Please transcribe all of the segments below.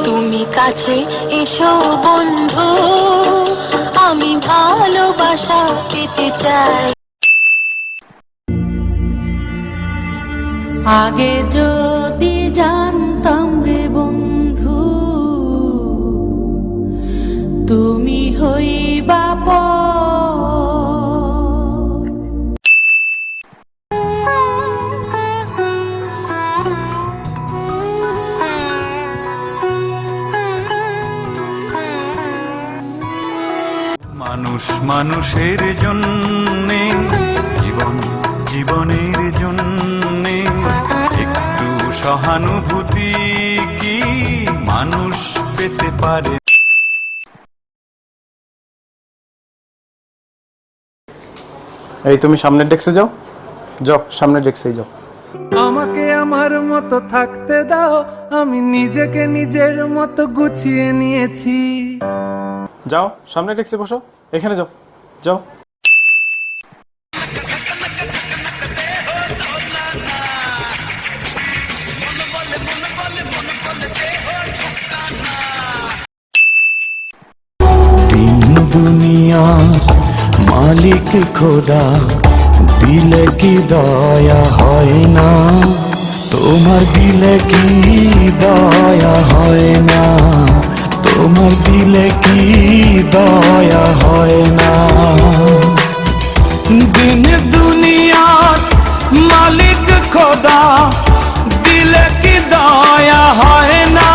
তুমি কাছে এসো বন্ধু, আমি ভালোবাসা পেতে চাই। আগে যদি জানতাম রে বন্ধু, তুমি হইবা মানুষ মানুষের জন্যে, জীবন জীবনের জন্যে একটু সহানুভূতি কি মানুষ পেতে পারে? এই তুমি সামনের ডেস্কে যাও, যাও সামনের ডেস্কে যাও। আমাকে আমার মতো থাকতে দাও, আমি নিজেকে নিজের মতো গুছিয়ে নিয়েছি। যাও সামনের ডেস্কে বসো, এখানে যাও, যাও। দিন দুনিয়ার মালিক খোদা, দিলে কি দয়া হয় না? তোমার দিলে কি দয়া হয় না? তোমার দিলে কি দয়া হয় না? দিন দুনিয়ার মালিক খোদা, দিলে কি দয়া হয় না?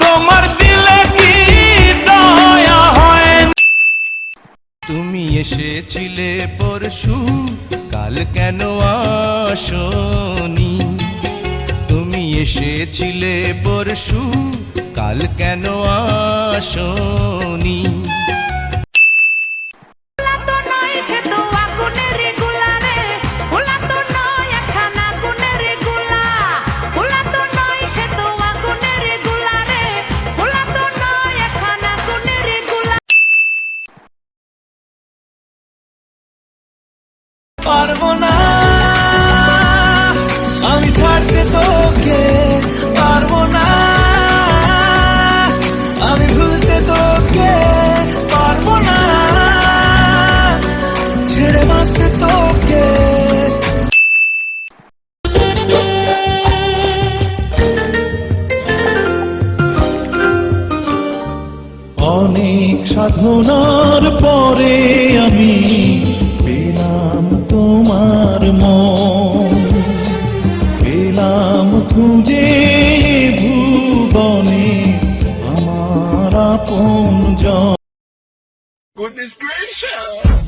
তোমার দিলে কি দয়া হয় না? তুমি এসেছিলে পরশু, কাল কেন আসনি? তুমি এসেছিলে পরশু, কাল কেন আসনি? পারবো না আমি ছাড়তে তোকে, পারবো না আমি ভুলতে তোকে, পারবো না ছেড়ে বাঁচতে তোকে। অনেক সাধনার পরে আমি পেলাম তোমার মন, পেলাম খুঁজে ভুবনে আমার আপনজন। Goodness gracious!